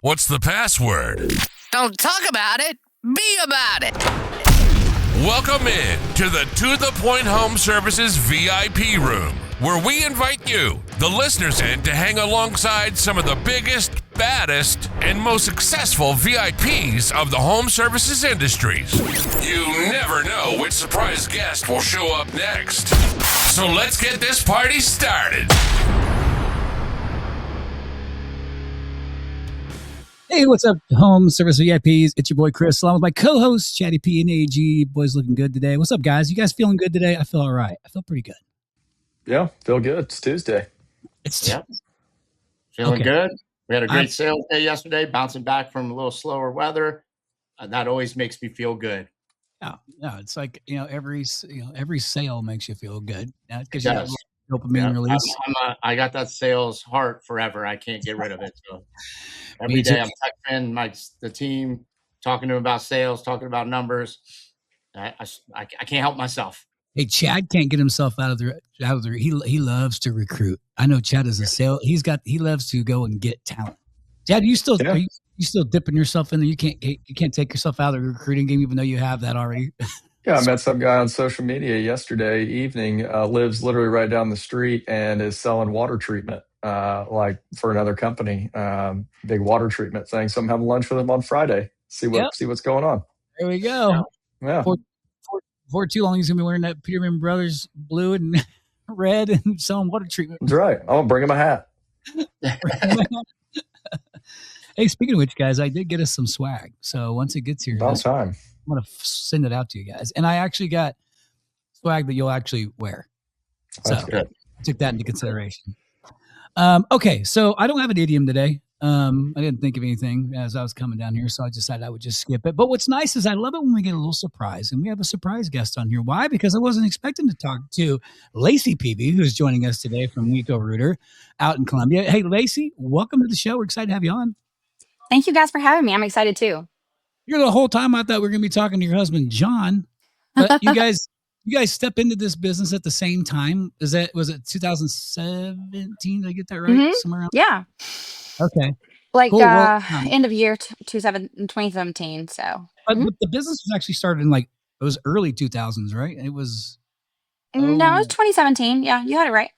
What's the password? Don't talk about it. Be about it. Welcome in to the Point Home Services VIP room, where we invite you, the listeners, in to hang alongside some of the biggest, baddest, and most successful VIPs of the home services industries. You never know which surprise guest will show up next. So let's get this party started. Hey, what's up, home service VIPs? It's your boy Chris, along with my co-host Chatty P and AG. Boys looking good today. What's up, guys? You guys feeling good today? I feel all right. I feel pretty good. Yeah, feel good. It's Tuesday. Feeling good. We had a great sales day yesterday, bouncing back from a little slower weather. That always makes me feel good. Yeah, it's like every sale makes you feel good because you have dopamine release. I got that sales heart forever. I can't get rid of it. So every day I'm texting the team, talking to them about sales, talking about numbers. I can't help myself. Hey, Chad can't get himself out of there. He loves to recruit. I know Chad is a sale. He loves to go and get talent. Chad, are you still dipping yourself in there? You can't take yourself out of the recruiting game, even though you have that already. Yeah, I met some guy on social media yesterday evening, lives literally right down the street and is selling water treatment, like for another company, big water treatment thing. So I'm having lunch with him on Friday. See what's going on. There we go. Yeah. For too long, he's gonna be wearing that Peterman Brothers blue and red and selling water treatment. That's right. I'm gonna bring him a hat. Hey, speaking of which, guys, I did get us some swag. So once it gets here, about time. I'm going to send it out to you guys. And I actually got swag that you'll actually wear. That's good. Took that into consideration. Okay, so I don't have an idiom today. I didn't think of anything as I was coming down here, so I decided I would just skip it. But what's nice is I love it when we get a little surprise. And we have a surprise guest on here. Why? Because I wasn't expecting to talk to Lacey Peevey, who's joining us today from WeCo Rooter out in Columbia. Hey, Lacey, welcome to the show. We're excited to have you on. Thank you guys for having me. I'm excited too. The whole time I thought we were going to be talking to your husband, John. But you guys step into this business at the same time. Was it 2017? Did I get that right? Mm-hmm. Somewhere around? Yeah. Okay. Like cool. End of year 2017. So. But the business was actually started in it was early 2000s, right? It was. No, it was 2017. Yeah, you had it right.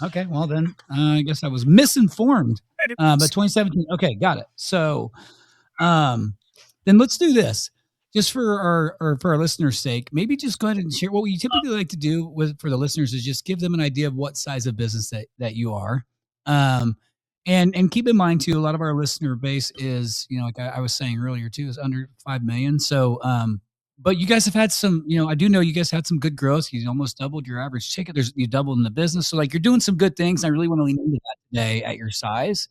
Okay, well then, I guess I was misinformed. But 2017. Okay, got it. So, then let's do this. Just for our listeners' sake, maybe just go ahead and share what we typically like to do for the listeners is just give them an idea of what size of business that you are. And keep in mind too, a lot of our listener base is, like I was saying earlier too, is under 5 million. So, but you guys have had some, I do know you guys had some good growth. You almost doubled your average ticket. You doubled in the business. So you're doing some good things. I really want to lean into that today at your size.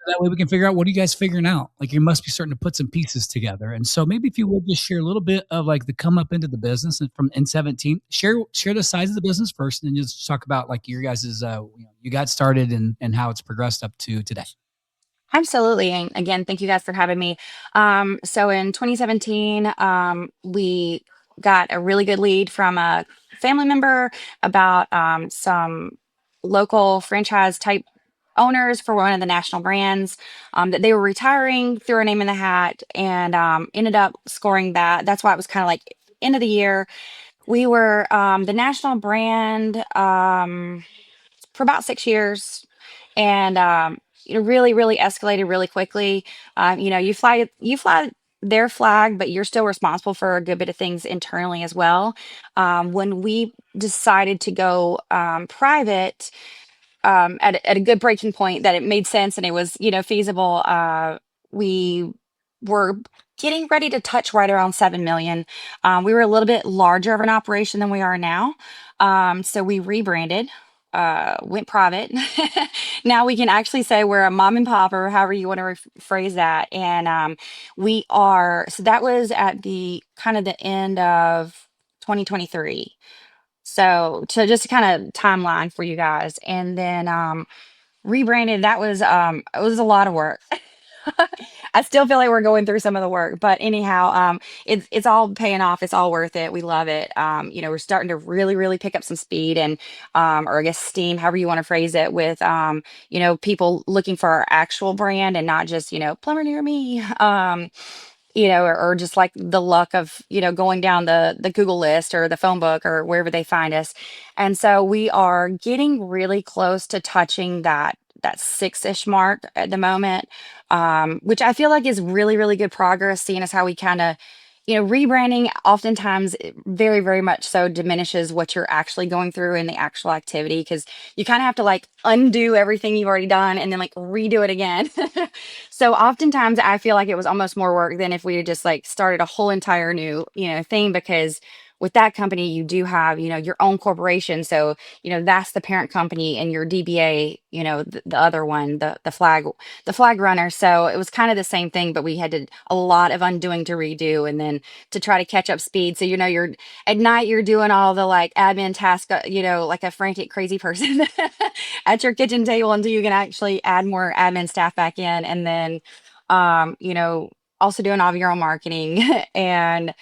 So that way we can figure out what are you guys figuring out? You must be starting to put some pieces together. And so maybe if you would just share a little bit of the come up into the business and from in 17, share the size of the business first, and then just talk about your guys' you got started and how it's progressed up to today. Absolutely. And again, thank you guys for having me. So in 2017, we got a really good lead from a family member about some local franchise type owners for one of the national brands that they were retiring, threw our name in the hat, and ended up scoring that. That's why it was kind of end of the year. We were the national brand for about 6 years, and really, really escalated really quickly. You fly their flag, but you're still responsible for a good bit of things internally as well. When we decided to go private at a good breaking point that it made sense and it was feasible, we were getting ready to touch right around 7 million. We were a little bit larger of an operation than we are now, so we rebranded. Went private. Now we can actually say we're a mom and pop, or however you want to phrase that. And we are, so that was at the kind of the end of 2023. So to just kind of timeline for you guys. And then rebranded, that was it was a lot of work. I still feel like we're going through some of the work, but anyhow, it's all paying off. It's all worth it. We love it. We're starting to really pick up some speed and, or I guess steam, however you want to phrase it, with people looking for our actual brand and not just plumber near me. Or just like the luck of going down the Google list or the phone book or wherever they find us. And so we are getting really close to touching that six-ish mark at the moment, which I feel like is really good progress, seeing as how we kind of rebranding oftentimes very, very much so diminishes what you're actually going through in the actual activity, because you kind of have to like undo everything you've already done and then like redo it again. So oftentimes I feel like it was almost more work than if we had just like started a whole entire new, thing, because with that company you do have, your own corporation. So, that's the parent company, and your DBA, the other one, the flag runner. So it was kind of the same thing, but we had a lot of undoing to redo, and then to try to catch up speed. So, you're at night, you're doing all the like admin tasks, like a frantic, crazy person at your kitchen table until you can actually add more admin staff back in. And then, also doing all of your own marketing. And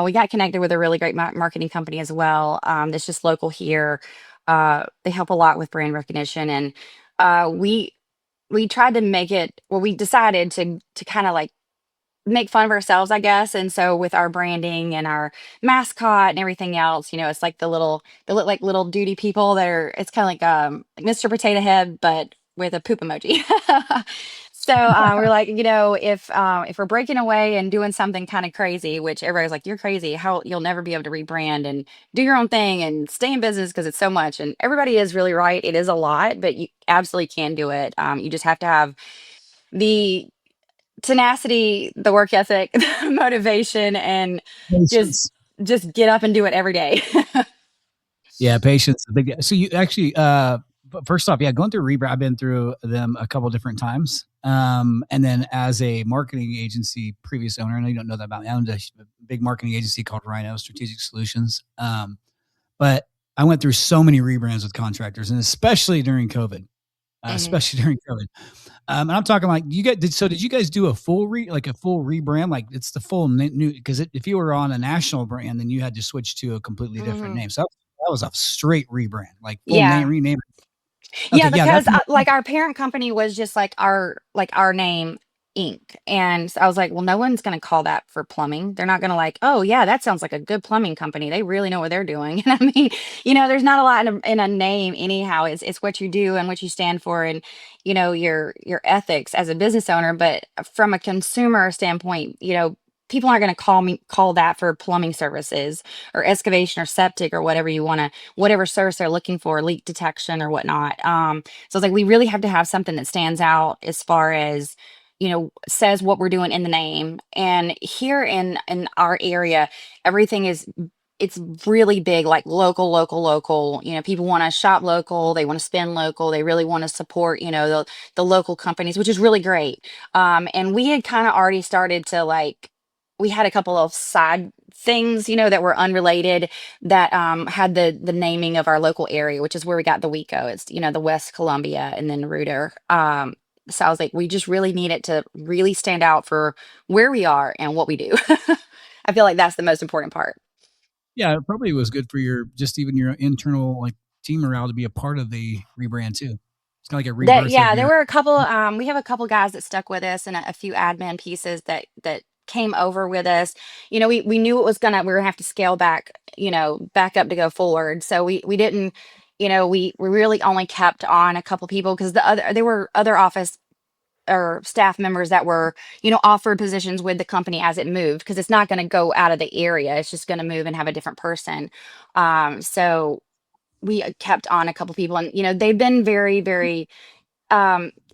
we got connected with a really great marketing company as well. That's just local here. They help a lot with brand recognition, and we tried to make it. Well, we decided to kind of like make fun of ourselves, I guess. And so with our branding and our mascot and everything else, it's like they look like little duty people that are, it's kind of like Mr. Potato Head, but with a poop emoji. So we're like, if we're breaking away and doing something kind of crazy, which everybody's like, you're crazy, how you'll never be able to rebrand and do your own thing and stay in business because it's so much. And everybody is really right. It is a lot, but you absolutely can do it. You just have to have the tenacity, the work ethic, the motivation, and just Patience. just get up and do it every day. Yeah, patience. So you actually, but first off, yeah, going through Rebrand, I've been through them a couple different times. And then as a marketing agency, previous owner, I know you don't know that about me. I owned a big marketing agency called Rhino Strategic Solutions. But I went through so many rebrands with contractors, and especially during COVID. Especially during COVID. And I'm talking like you guys did you guys do a full rebrand? Like it's the full new, because if you were on a national brand, then you had to switch to a completely different name. So that was a straight rebrand, like full name, Yeah. rename. Yeah, Okay, yeah, because that's like our parent company was just like our name Inc. And so I was like, well, no one's going to call that for plumbing. They're not going to like, oh yeah, that sounds like a good plumbing company. They really know what they're doing. And I mean, there's not a lot in a name anyhow. It's what you do and what you stand for, and your ethics as a business owner. But from a consumer standpoint, people aren't going to call that for plumbing services or excavation or septic or whatever service they're looking for, leak detection or whatnot. So it's like we really have to have something that stands out as far as says what we're doing in the name. And here in our area, everything it's really big, like local. People want to shop local, they want to spend local, they really want to support the local companies, which is really great. And we had kind of already started to like, we had a couple of side things that were unrelated, that had the naming of our local area, which is where we got the WeCo. It's the West Columbia and then Rooter. So I was like, we just really need it to really stand out for where we are and what we do. I feel like that's the most important part. yeah, it probably was good for even your internal like team morale to be a part of the rebrand too. It's kind of like a rebirth of There your. were a couple. We have a couple guys that stuck with us, and a few admin pieces that came over with us. We knew we were gonna have to scale back, back up to go forward. So we didn't, we really only kept on a couple people, because there were other office or staff members that were offered positions with the company as it moved, because it's not going to go out of the area, it's just going to move and have a different person. So we kept on a couple people, and they've been very, very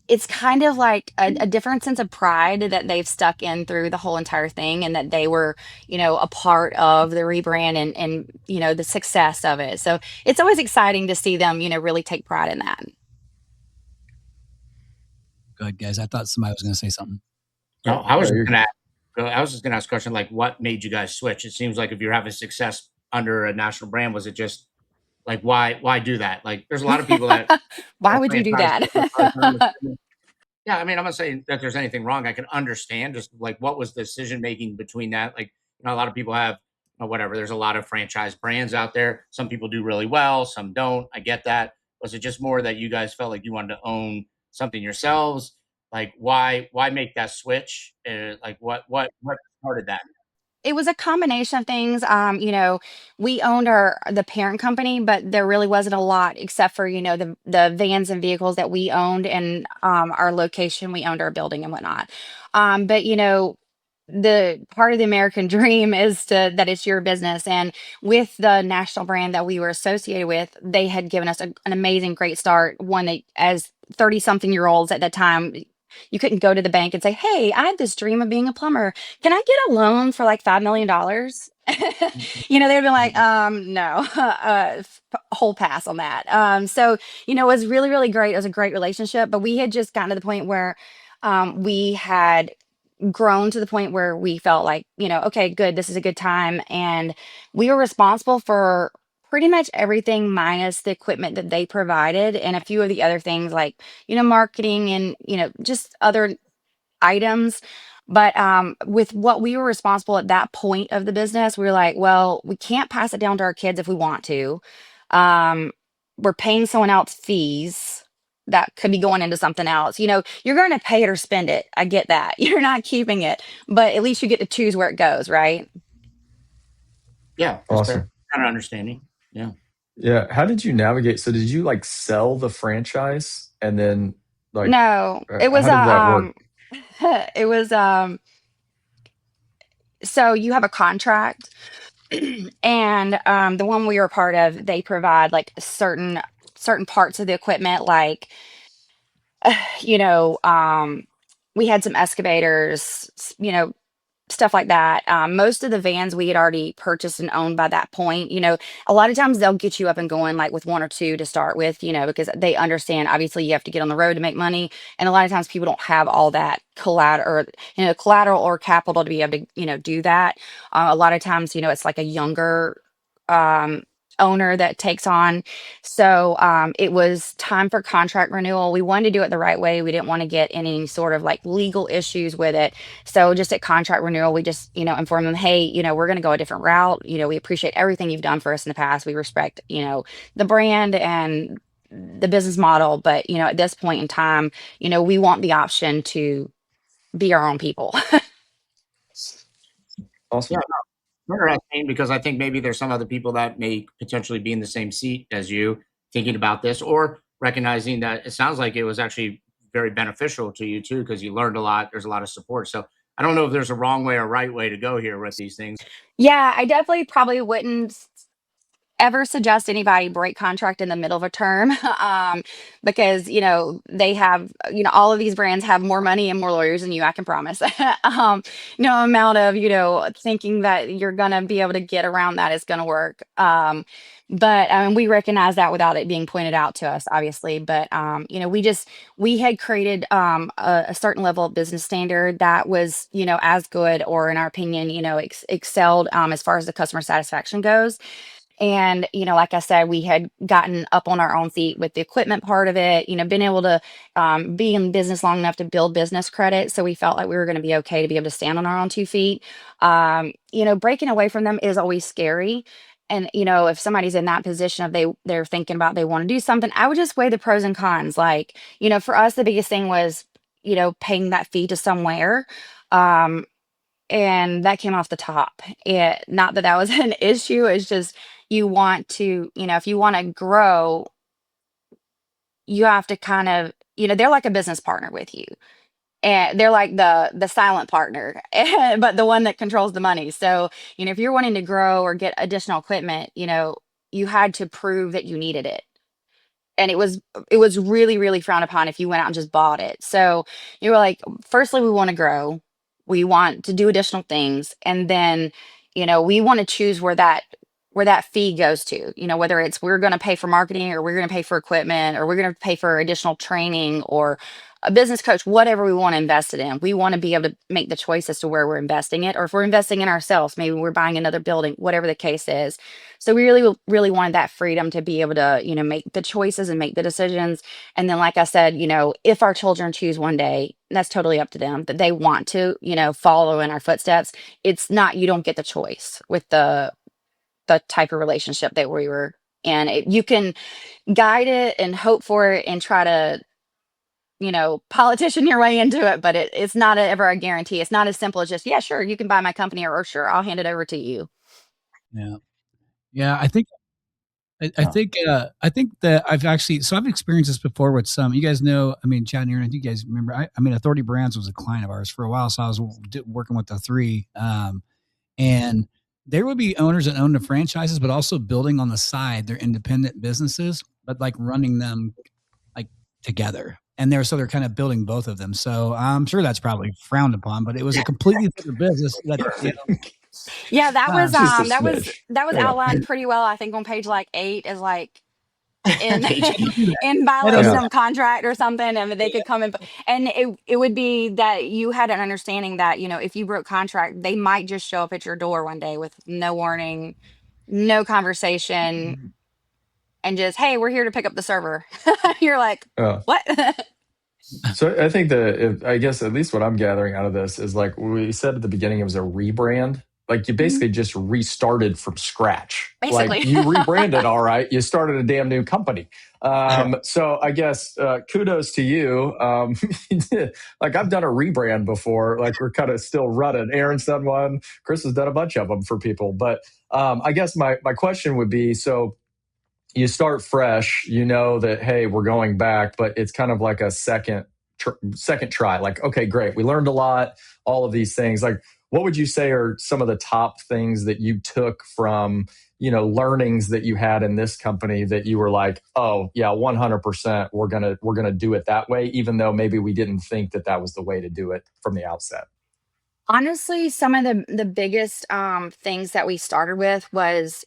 it's kind of like a different sense of pride that they've stuck in through the whole entire thing, and that they were a part of the rebrand, and the success of it. So it's always exciting to see them really take pride in that. Good guys. I thought somebody was going to say something. No, I was Yeah, just gonna ask a question, like, what made you guys switch? It seems like if you're having success under a national brand, was it just like, why do that? Like, there's a lot of people that Why would you do that? Yeah, I mean, I'm not saying that there's anything wrong. I can understand just like what was the decision making between that. Like, a lot of people have whatever. There's a lot of franchise brands out there. Some people do really well, some don't. I get that. Was it just more that you guys felt like you wanted to own something yourselves? Like, why make that switch? Like, what started that? It was a combination of things. We owned the parent company, but there really wasn't a lot except for, the vans and vehicles that we owned and our location. We owned our building and whatnot. But the part of the American dream is that it's your business. And with the national brand that we were associated with, they had given us an amazing, great start. One that as 30 something year olds at that time, you couldn't go to the bank and say, "Hey, I had this dream of being a plumber. Can I get a loan for like $5 million?" They'd be like, no, whole pass on that. So, it was really, really great. It was a great relationship, but we had just gotten to the point where we had grown to the point where we felt like, okay, good, this is a good time. And we were responsible for pretty much everything minus the equipment that they provided and a few of the other things like, marketing and, just other items. But with what we were responsible at that point of the business, we were like, well, we can't pass it down to our kids if we want to. Um, we're paying someone else fees that could be going into something else. You're going to pay it or spend it. I get that. You're not keeping it, but at least you get to choose where it goes, right? Yeah, that's fair. Awesome. Kind of understanding. Yeah. Yeah. How did you navigate? So did you like sell the franchise and then like No, it was how did that work? it was so you have a contract and the one we were part of, they provide like certain parts of the equipment, like you know we had some excavators, stuff like that. Most of the vans we had already purchased and owned by that point. A lot of times they'll get you up and going like with one or two to start with, because they understand obviously you have to get on the road to make money. And a lot of times people don't have all that collateral or capital to be able to, do that. A lot of times, it's like a younger um, owner that takes on. So it was time for contract renewal. We wanted to do it the right way. We didn't want to get any sort of like legal issues with it. So just at contract renewal, we just, inform them, hey, we're going to go a different route. We appreciate everything you've done for us in the past. We respect, the brand and the business model. But, at this point in time, we want the option to be our own people. Yeah. Awesome. Interesting, because I think maybe there's some other people that may potentially be in the same seat as you thinking about this, or recognizing that it sounds like it was actually very beneficial to you too, because you learned a lot. There's a lot of support. So I don't know if there's a wrong way or right way to go here with these things. Yeah, I definitely probably wouldn't ever suggest anybody break contract in the middle of a term because they have all of these brands have more money and more lawyers than you, I can promise. No amount of thinking that you're gonna be able to get around that is gonna work. But we recognize that without it being pointed out to us, obviously. But we had created a certain level of business standard that was as good, or in our opinion excelled as far as the customer satisfaction goes. And, like I said, we had gotten up on our own feet with the equipment part of it, been able to be in business long enough to build business credit. So we felt like we were going to be okay to be able to stand on our own 2 feet. Breaking away from them is always scary. And, if somebody's in that position of they're thinking about they want to do something, I would just weigh the pros and cons. Like, for us, the biggest thing was, paying that fee to somewhere. And that came off the top. Not that that was an issue. It's just you want to, if you want to grow, you have to kind of, they're like a business partner with you, and they're like the silent partner, but the one that controls the money. So if you're wanting to grow or get additional equipment, you had to prove that you needed it. And it was really, really frowned upon if you went out and just bought it. So you were like, firstly, we want to grow, we want to do additional things, and then we want to choose where that fee goes to, whether it's we're going to pay for marketing, or we're going to pay for equipment, or we're going to pay for additional training, or a business coach, whatever we want to invest it in. We want to be able to make the choice as to where we're investing it, or if we're investing in ourselves, maybe we're buying another building, whatever the case is. So we really wanted that freedom to be able to, make the choices and make the decisions. And then, like I said, if our children choose one day, that's totally up to them, that they want to, follow in our footsteps. It's not, you don't get the choice with the type of relationship that we were in. You can guide it and hope for it and try to, politician your way into it, but it's not ever a guarantee. It's not as simple as just, yeah, sure, you can buy my company, or sure, I'll hand it over to you. Yeah. Yeah. I think that I've experienced this before with some, you guys know, I mean, Chad and Aaron, I think you guys remember, Authority Brands was a client of ours for a while. So I was working with the three, and there would be owners that own the franchises, but also building on the side, their independent businesses, but like running them like together. And they're kind of building both of them. So I'm sure that's probably frowned upon, but it was a completely different business. Yeah, that was Just a that was smidge. that was Yeah. outlined pretty well. I think on page like 8 is like in in I don't violation know. of contract or something, and they could come in, and it would be that you had an understanding that if you broke contract, they might just show up at your door one day with no warning, no conversation, and just, hey, we're here to pick up the server. You're like, Yeah. what? So I think I guess at least what I'm gathering out of this is, like we said at the beginning, it was a rebrand. Like you basically just restarted from scratch. Like Basically. you rebranded, all right. You started a damn new company. So I guess kudos to you. Like I've done a rebrand before. Like we're kind of still running. Aaron's done one. Chris has done a bunch of them for people. But I guess my question would be, so you start fresh, you know that, hey, we're going back, but it's kind of like a second try. Like, okay, great, we learned a lot, all of these things. Like, what would you say are some of the top things that you took from, learnings that you had in this company that you were like, oh yeah, 100%, we're gonna do it that way, even though maybe we didn't think that was the way to do it from the outset? Honestly, some of the biggest things that we started with was,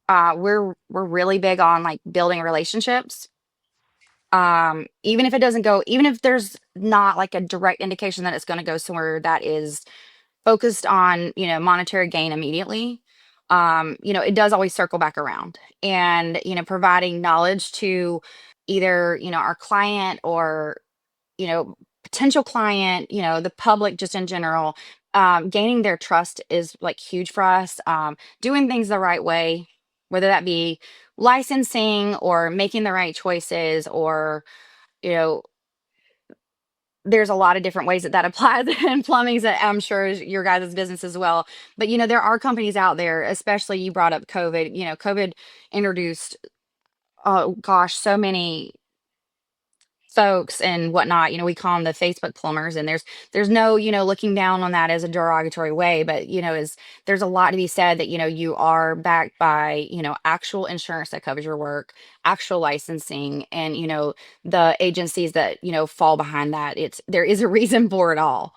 we're really big on like building relationships. Even if it doesn't go, even if there's not like a direct indication that it's going to go somewhere that is focused on, monetary gain immediately, it does always circle back around. And, providing knowledge to either, our client, or potential client, the public just in general. Gaining their trust is like huge for us. Doing things the right way, whether that be licensing or making the right choices, or, you know, there's a lot of different ways that applies in plumbing, that I'm sure is your guys' business as well. But, there are companies out there, especially you brought up COVID. COVID introduced, oh gosh, so many folks and whatnot. We call them the Facebook plumbers, and there's no, looking down on that as a derogatory way, but is there's a lot to be said that you are backed by actual insurance that covers your work, actual licensing, and the agencies that fall behind that. There is a reason for it all.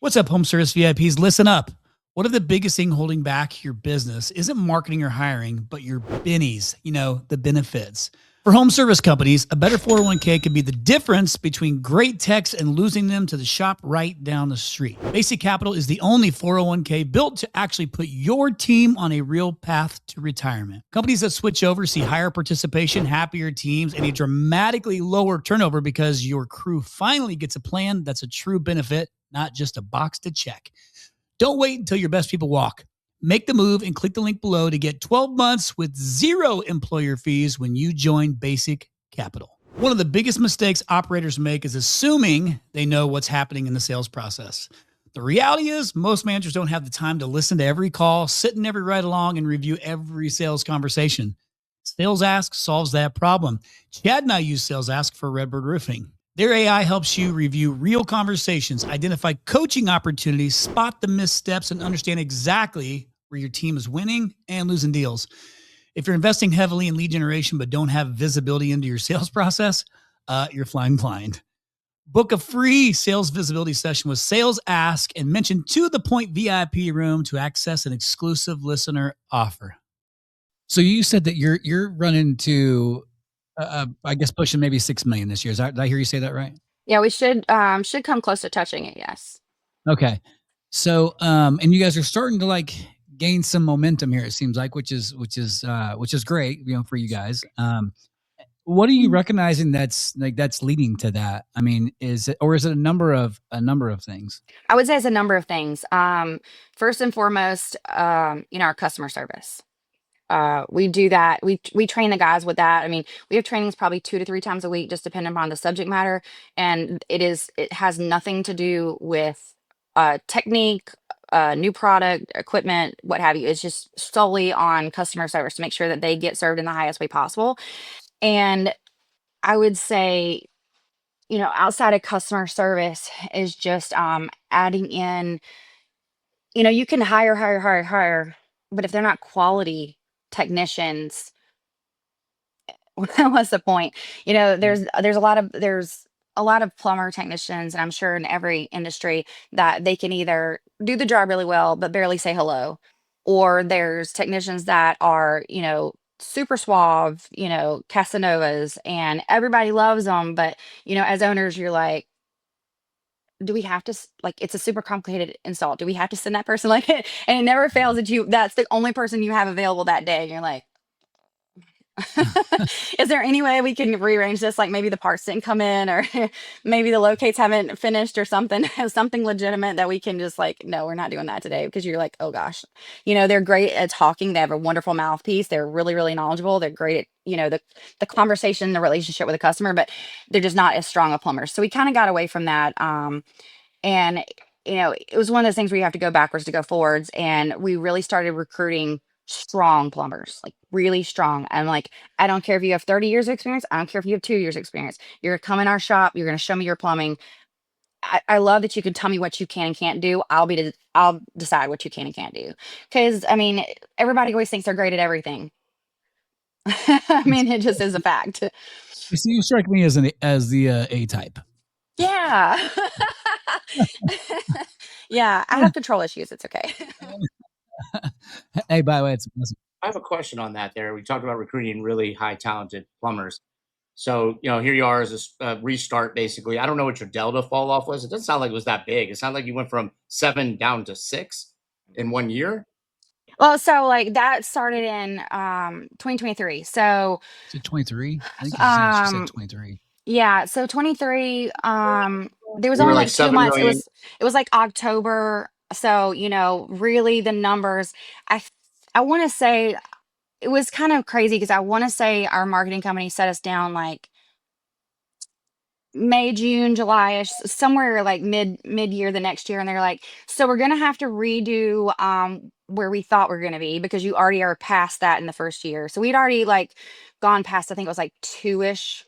What's up, home service VIPs? Listen up. One of the biggest thing holding back your business isn't marketing or hiring, but your bennies, the benefits. For home service companies, a better 401k could be the difference between great techs and losing them to the shop right down the street. Basic Capital is the only 401k built to actually put your team on a real path to retirement. Companies that switch over see higher participation, happier teams, and a dramatically lower turnover because your crew finally gets a plan that's a true benefit, not just a box to check. Don't wait until your best people walk. Make the move and click the link below to get 12 months with 0 employer fees when you join Basic Capital. One of the biggest mistakes operators make is assuming they know what's happening in the sales process. The reality is most managers don't have the time to listen to every call, sit in every ride along, and review every sales conversation. Sales Ask solves that problem. Chad and I use Sales Ask for Rebrand Roofing. Their AI helps you review real conversations, identify coaching opportunities, spot the missteps, and understand exactly where your team is winning and losing deals. If you're investing heavily in lead generation but don't have visibility into your sales process, you're flying blind. Book a free sales visibility session with Sales Ask and mention To The Point VIP room to access an exclusive listener offer. So you said that you're running to, I guess, pushing maybe $6 million this year. Did I hear you say that right? Yeah, we should come close to touching it. Yes. Okay. So, and you guys are starting to like gain some momentum here. It seems like, which is great, for you guys. What are you recognizing that's leading to that? I mean, is it a number of things? I would say it's a number of things. First and foremost, our customer service. We do that. We train the guys with that. I mean, we have trainings probably 2 to 3 times a week, just depending upon the subject matter. And it has nothing to do with technique, new product, equipment, what have you. It's just solely on customer service to make sure that they get served in the highest way possible. And I would say, outside of customer service is just adding in, you can hire, but if they're not quality technicians, what's the point? There's a lot of plumber technicians, and I'm sure in every industry that they can either do the job really well but barely say hello, or there's technicians that are, super suave, Casanovas, and everybody loves them, but as owners, you're like, do we have to like, it's a super complicated install, do we have to send that person like it? And it never fails that that's the only person you have available that day, and you're like, is there any way we can rearrange this? Like maybe the parts didn't come in, or maybe the locates haven't finished, or something, something legitimate that we can just like, no, we're not doing that today, because you're like, oh gosh, they're great at talking. They have a wonderful mouthpiece. They're really, really knowledgeable. They're great at, the conversation, the relationship with the customer, but they're just not as strong a plumber. So we kind of got away from that. And it was one of those things where you have to go backwards to go forwards. And we really started recruiting strong plumbers, like really strong. And like, I don't care if you have 30 years of experience. I don't care if you have 2 years experience. You're gonna come in our shop. You're going to show me your plumbing. I love that you can tell me what you can and can't do. I'll decide what you can and can't do. Cause I mean, everybody always thinks they're great at everything. I mean, it just is a fact. You see, you strike me as the A type. Yeah. Yeah. I have control issues. It's okay. Hey, by the way, it's awesome. I have a question on that there. We talked about recruiting really high talented plumbers. So, here you are as a restart, basically. I don't know what your Delta fall off was. It doesn't sound like it was that big. It sounded like you went from 7 down to 6 in 1 year. Well, so like that started in 2023. So Is it 23? I think she said 23. Yeah, so 23, there was You were only like like 2 7 months. It million. was like October. So, really the numbers, I want to say it was kind of crazy, because I want to say our marketing company set us down like May, June, July-ish, somewhere like mid year the next year, and they're like, so we're gonna have to redo where we thought we are gonna be, because you already are past that in the first year. So we'd already like gone past, I think it was like 2-ish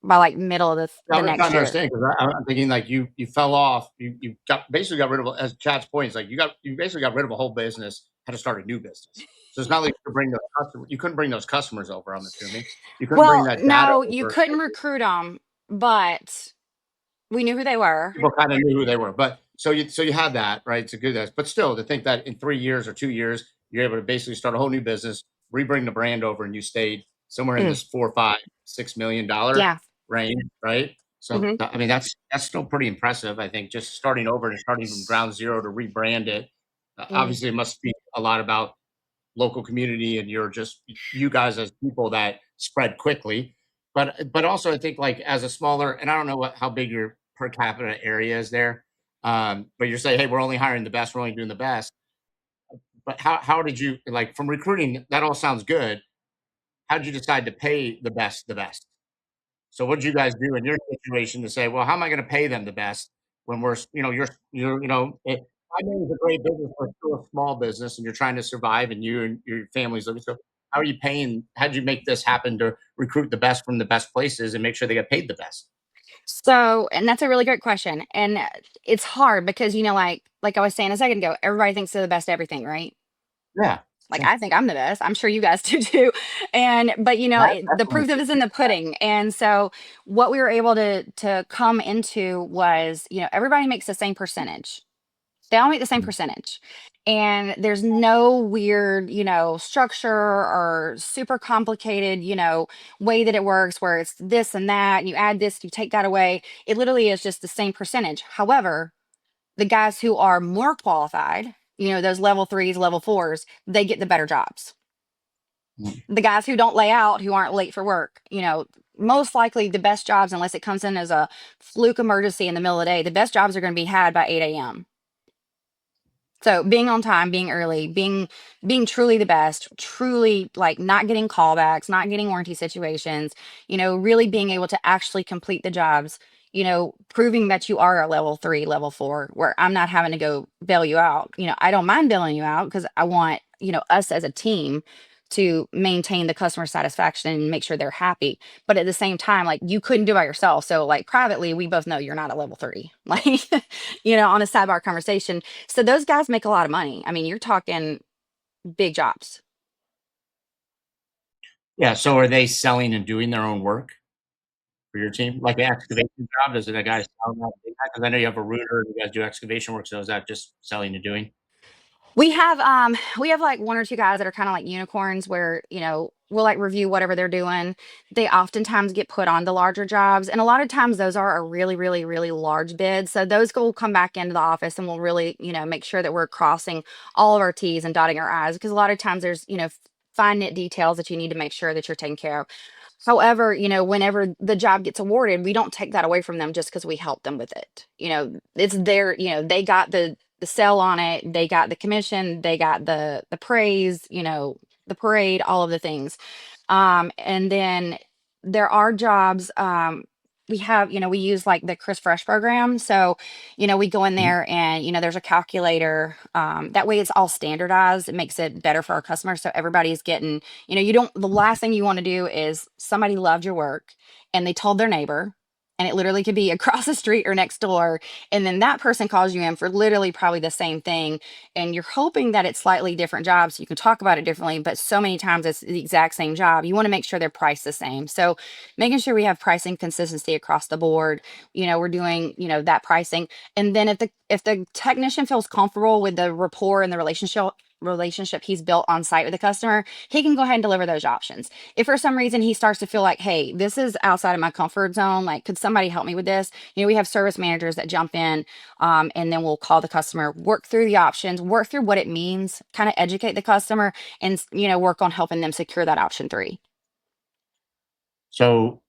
by like middle of Yeah, the I'm trying next to year. understand, because I'm thinking like you fell off. You basically got rid of, as Chad's point is like, you basically got rid of a whole business, had to start a new business. So it's not like you could bring those customers. You couldn't bring those customers over. I'm assuming you couldn't bring Well, that data no, you over. couldn't recruit them, but we knew who they were. People kind of knew who they were, but so you had that, right? It's a good, but still to think that in 3 years or 2 years you're able to basically start a whole new business, rebring the brand over, and you stayed somewhere in Mm, this $4, $5, $6 million yeah. range, right? So Hmm. I mean that's still pretty impressive. I think just starting over and starting from ground zero to rebrand it. Hmm. Obviously, it must speak a lot about local community, and you're just you guys as people that spread quickly. But also I think like as a smaller, and I don't know how big your per capita area is there, but you're saying, hey, we're only hiring the best, we're only doing the best. But how did you, like, from recruiting? That all sounds good. How did you decide to pay the best the best? So what did you guys do in your situation to say, well, how am I going to pay them the best when we're, I know it's a great business, but it's still a small business, and you're trying to survive, and you and your family's living. So how are you paying? How did you make this happen to recruit the best from the best places and make sure they get paid the best? So, and that's a really great question, and it's hard because like I was saying a second ago, everybody thinks they're the best at everything, right? Yeah, Like sure. I think I'm the best. I'm sure you guys do too. And but That the definitely proof of is in the pudding. And so what we were able to come into was, everybody makes the same percentage. They all make the same percentage. And there's no weird, structure or super complicated, way that it works where it's this and that, and you add this, you take that away. It literally is just the same percentage. However, the guys who are more qualified, those level 3s, level 4s, they get the better jobs. The guys who don't lay out, who aren't late for work, most likely the best jobs, unless it comes in as a fluke emergency in the middle of the day, the best jobs are going to be had by 8 a.m. So being on time, being early, being truly the best, truly like not getting callbacks, not getting warranty situations, really being able to actually complete the jobs, proving that you are a level 3, level 4, where I'm not having to go bail you out. I don't mind bailing you out because I want, us as a team to maintain the customer satisfaction and make sure they're happy. But at the same time, like you couldn't do it by yourself. So like privately, we both know you're not a level 3, like, on a sidebar conversation. So those guys make a lot of money. I mean, you're talking big jobs. Yeah. So are they selling and doing their own work for your team? Like an excavation job? Is it a guy selling that? Because I know you have a rooter and you guys do excavation work. So is that just selling and doing? We have like 1 or 2 guys that are kind of like unicorns where, we'll like review whatever they're doing. They oftentimes get put on the larger jobs. And a lot of times those are a really, really, really large bid. So those will come back into the office and we'll really, make sure that we're crossing all of our T's and dotting our I's, because a lot of times there's, fine knit details that you need to make sure that you're taking care of. However, whenever the job gets awarded, we don't take that away from them just because we help them with it. It's their, they got the sell on it, they got the commission, they got the praise, the parade, all of the things. And then there are jobs, we have, we use like the Chris Fresh program. So, we go in there and, there's a calculator. That way it's all standardized. It makes it better for our customers. So everybody's getting, the last thing you want to do is somebody loved your work and they told their neighbor, and it literally could be across the street or next door. And then that person calls you in for literally probably the same thing. And you're hoping that it's slightly different jobs, so you can talk about it differently, but so many times it's the exact same job. You want to make sure they're priced the same. So making sure we have pricing consistency across the board, we're doing, that pricing. And then if the technician feels comfortable with the rapport and the relationship he's built on site with the customer, he can go ahead and deliver those options. If for some reason he starts to feel like, hey, this is outside of my comfort zone, like, could somebody help me with this? We have service managers that jump in, and then we'll call the customer, work through the options, work through what it means, kind of educate the customer, and work on helping them secure that option 3. So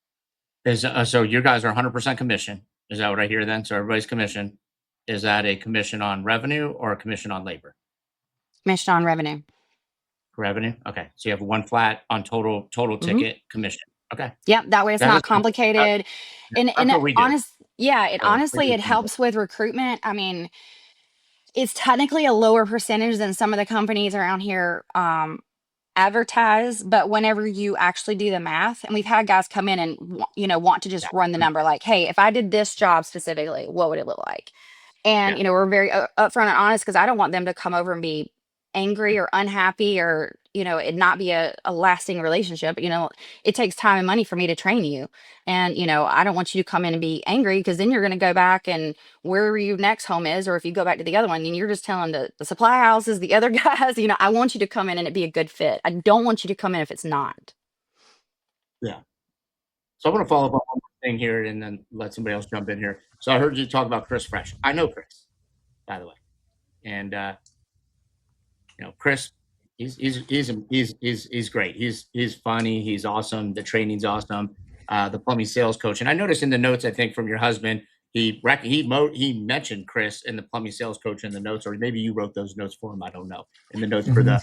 so you guys are 100% commission. Is that what I hear then? So everybody's commission. Is that a commission on revenue or a commission on labor? Commission on revenue. Revenue. Okay. So you have one flat on total ticket commission. Okay. Yep. That way it's not complicated. And what we do. honestly, it helps with recruitment. I mean, it's technically a lower percentage than some of the companies around here advertise, but whenever you actually do the math, and we've had guys come in and want to just run the number, like, hey, if I did this job specifically, what would it look like? And we're very upfront and honest, because I don't want them to come over and be angry or unhappy, or it not be a lasting relationship. It takes time and money for me to train you, and I don't want you to come in and be angry, because then you're going to go back and wherever your next home is, or if you go back to the other one and you're just telling the supply houses, the other guys, I want you to come in and it be a good fit. I don't want you to come in if it's not. Yeah. So I'm going to follow up on one more thing here and then let somebody else jump in here. So I heard you talk about Chris Fresh. I know Chris, by the way, and Chris, he's great. He's funny. He's awesome. The training's awesome. The plumbing sales coach. And I noticed in the notes, I think from your husband, he mentioned Chris in the plumbing sales coach in the notes, or maybe you wrote those notes for him. I don't know. In the notes for the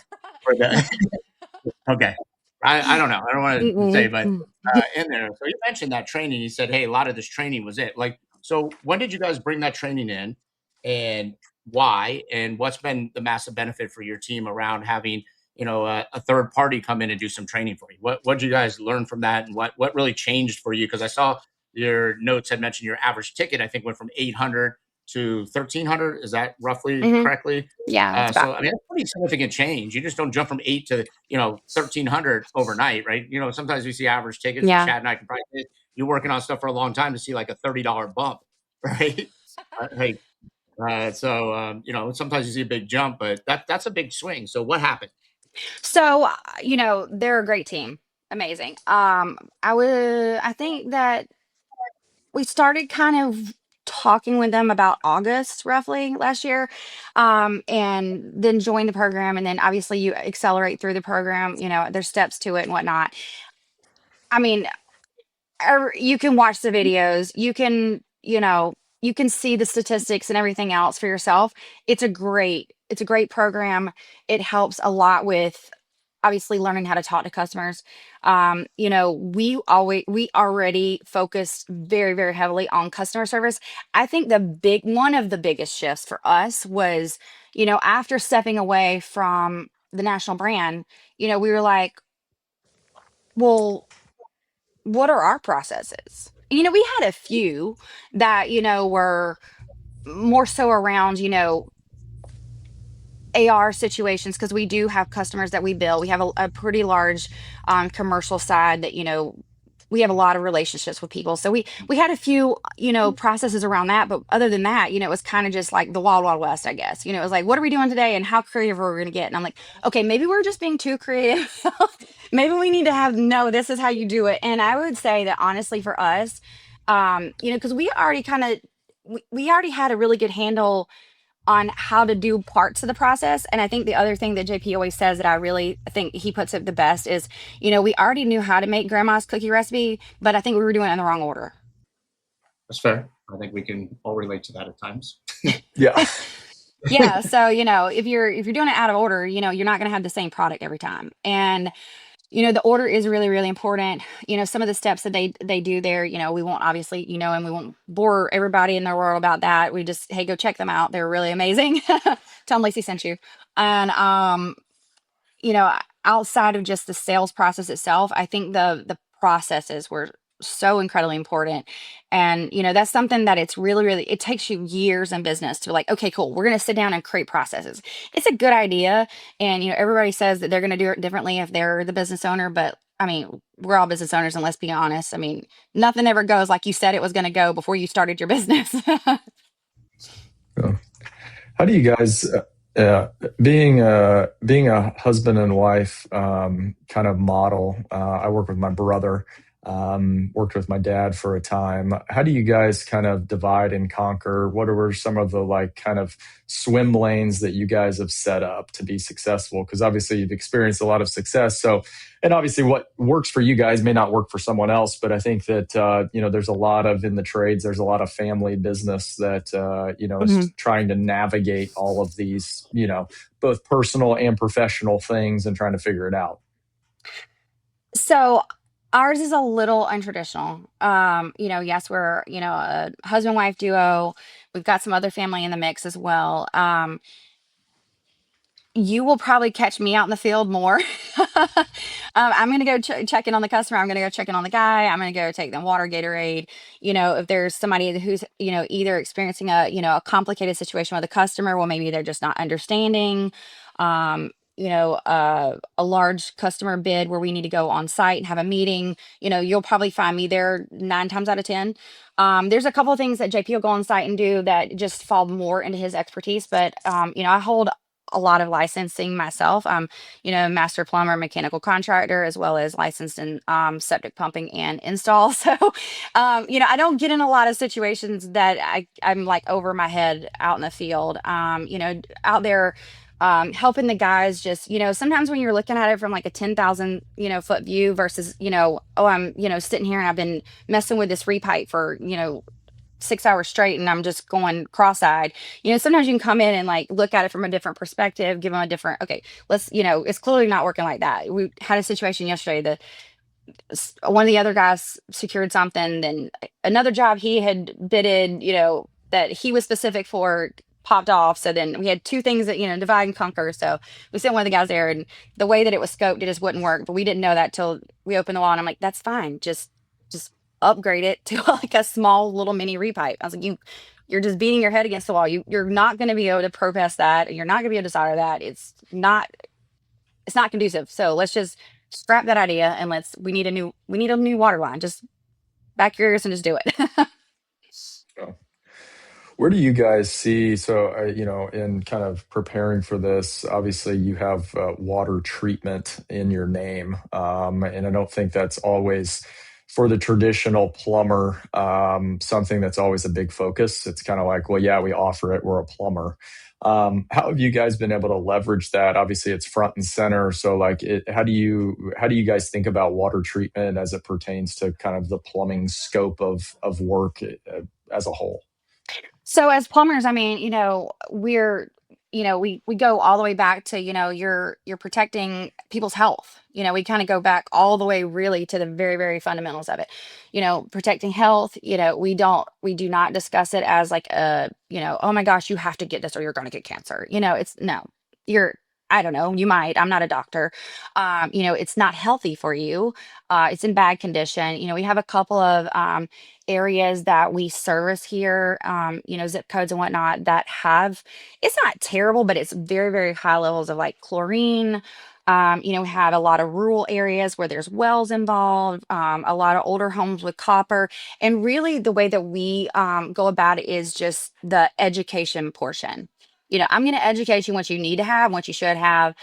okay. I don't know. I don't want to say, but in there. So you mentioned that training. He said, hey, a lot of this training was it. Like, so when did you guys bring that training in, and why, and what's been the massive benefit for your team around having, a third party come in and do some training for you? What did you guys learn from that, and what really changed for you? Because I saw your notes had mentioned your average ticket, I think, went from 800 to 1,300. Is that roughly correctly? Yeah. So I mean, that's a pretty significant change. You just don't jump from 8 to 1,300 overnight, right? Sometimes we see average tickets. Yeah. Chad and I can probably say you're working on stuff for a long time to see like a $30 bump, right? Hey, Sometimes you see a big jump, but that's a big swing. So what happened? So, they're a great team. Amazing. I think that we started kind of talking with them about August roughly last year, and then joined the program. And then obviously you accelerate through the program, there's steps to it and whatnot. I mean, you can watch the videos, you can see the statistics and everything else for yourself. It's a great program. It helps a lot with obviously learning how to talk to customers. We already focused very, very heavily on customer service. I think one of the biggest shifts for us was, after stepping away from the national brand, we were like, well, what are our processes? We had a few that, were more so around, AR situations, because we do have customers that we bill. We have a pretty large commercial side that, we have a lot of relationships with people. So we had a few, processes around that. But other than that, it was kind of just like the wild, wild west, I guess. It was like, what are we doing today and how creative are we going to get? And I'm like, okay, maybe we're just being too creative. Maybe we need to no, this is how you do it. And I would say that honestly for us, because we already we already had a really good handle on how to do parts of the process. And I think the other thing that JP always says that I really think he puts it the best is, we already knew how to make grandma's cookie recipe, but I think we were doing it in the wrong order. That's fair. I think we can all relate to that at times. Yeah. Yeah. So, if you're doing it out of order, you're not going to have the same product every time. And the order is really, really important. Some of the steps that they do there, we won't obviously, and we won't bore everybody in the world about that. We just, hey, go check them out. They're really amazing. Tell them Lacey sent you. And, outside of just the sales process itself, I think the processes were so incredibly important. And, that's something that it's really, really, it takes you years in business to like, okay, cool. We're going to sit down and create processes. It's a good idea. And, everybody says that they're going to do it differently if they're the business owner, but I mean, we're all business owners and let's be honest. I mean, nothing ever goes like you said it was going to go before you started your business. How do you guys, being a husband and wife kind of model? I work with my brother, worked with my dad for a time. How do you guys kind of divide and conquer? What are some of the kind of swim lanes that you guys have set up to be successful? Because obviously you've experienced a lot of success. So, and obviously what works for you guys may not work for someone else. But I think that there's a lot of in the trades. There's a lot of family business that is trying to navigate all of these both personal and professional things and trying to figure it out. So ours is a little untraditional. Yes, we're, a husband-wife duo. We've got some other family in the mix as well. You will probably catch me out in the field more. I'm going to go check in on the customer. I'm going to go check in on the guy. I'm going to go take them water, Gatorade. If there's somebody who's, either experiencing a complicated situation with a customer, well, maybe they're just not understanding. A large customer bid where we need to go on site and have a meeting, you'll probably find me there 9 times out of 10. There's a couple of things that JP will go on site and do that just fall more into his expertise. But, I hold a lot of licensing myself. I'm, master plumber, mechanical contractor, as well as licensed in septic pumping and install. So, I don't get in a lot of situations that I'm like over my head out in the field, out there helping the guys just, sometimes when you're looking at it from like a 10,000, foot view versus, I'm, sitting here and I've been messing with this repipe for, 6 hours straight and I'm just going cross-eyed. Sometimes you can come in and like look at it from a different perspective, give them a different, okay, let's, it's clearly not working like that. We had a situation yesterday that one of the other guys secured something, then another job he had bidded, that he was specific for popped off. So then we had 2 things that, divide and conquer. So we sent one of the guys there and the way that it was scoped, it just wouldn't work. But we didn't know that till we opened the wall and I'm like, that's fine. Just upgrade it to like a small little mini repipe. I was like, you're just beating your head against the wall. You're not going to be able to protest that. You're not going to be able to solder that. It's not conducive. So let's just scrap that idea and we need a new water line. Just back your ears and just do it. Where do you guys see? So, in kind of preparing for this, obviously you have water treatment in your name, and I don't think that's always for the traditional plumber something that's always a big focus. It's kind of like, well, yeah, we offer it. We're a plumber. How have you guys been able to leverage that? Obviously, it's front and center. So, like, how do you guys think about water treatment as it pertains to kind of the plumbing scope of work as a whole? So as plumbers, I mean, we go all the way back to, you're protecting people's health. We kind of go back all the way really to the very, very fundamentals of it. Protecting health, we do not discuss it as like oh my gosh, you have to get this or you're going to get cancer. It's no. You're I don't know, you might. I'm not a doctor. It's not healthy for you. It's in bad condition. We have a couple of areas that we service here, zip codes and whatnot that have, it's not terrible, but it's very, very high levels of like chlorine. We have a lot of rural areas where there's wells involved, a lot of older homes with copper. And really, the way that we go about it is just the education portion. I'm going to educate you what you need to have, what you should have.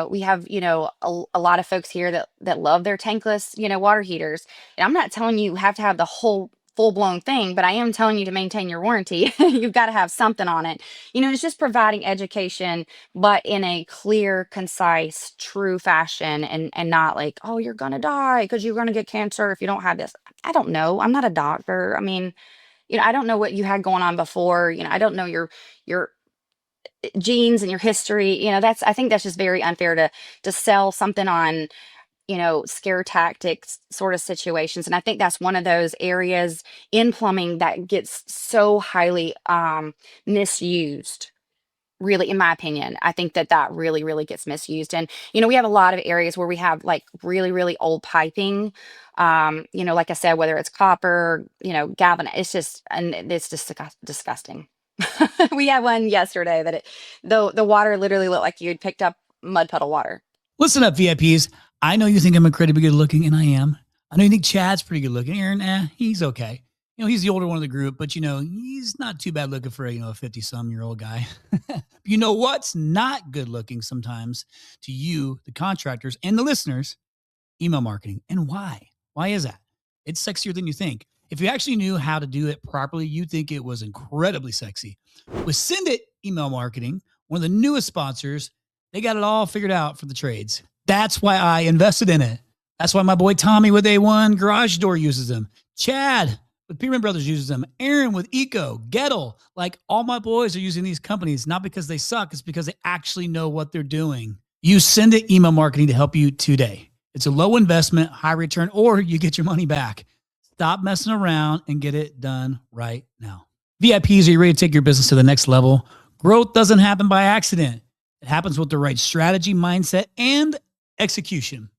We have, a lot of folks here that love their tankless, water heaters. And I'm not telling you have to have the whole full blown thing, but I am telling you to maintain your warranty. You've got to have something on it. It's just providing education, but in a clear, concise, true fashion, and not like, oh, you're gonna die because you're gonna get cancer if you don't have this. I don't know. I'm not a doctor. I mean, I don't know what you had going on before. I don't know your genes and your history. I think that's just very unfair to sell something on scare tactics sort of situations. And I think that's one of those areas in plumbing that gets so highly misused. Really, in my opinion, I think that really, really gets misused. And, we have a lot of areas where we have like really, really old piping. Like I said, whether it's copper, galvan, it's just disgusting. We had one yesterday that the water literally looked like you'd picked up mud puddle water. Listen up, VIPs. I know you think I'm incredibly good looking, and I am. I know you think Chad's pretty good looking. Aaron, he's okay. He's the older one of the group, but he's not too bad looking for a 50-some-year-old guy. You know what's not good looking sometimes to you, the contractors and the listeners? Email marketing. And why? Why is that? It's sexier than you think. If you actually knew how to do it properly, you'd think it was incredibly sexy. With Send It Email Marketing, one of the newest sponsors, they got it all figured out for the trades. That's why I invested in it. That's why my boy Tommy with A1 Garage Door uses them. Chad with Peterman Brothers uses them. Aaron with Eco, Gettle. Like, all my boys are using these companies, not because they suck, it's because they actually know what they're doing. Use Send It Email Marketing to help you today. It's a low investment, high return, or you get your money back. Stop messing around and get it done right now. VIPs, are you ready to take your business to the next level? Growth doesn't happen by accident. It happens with the right strategy, mindset, and execution.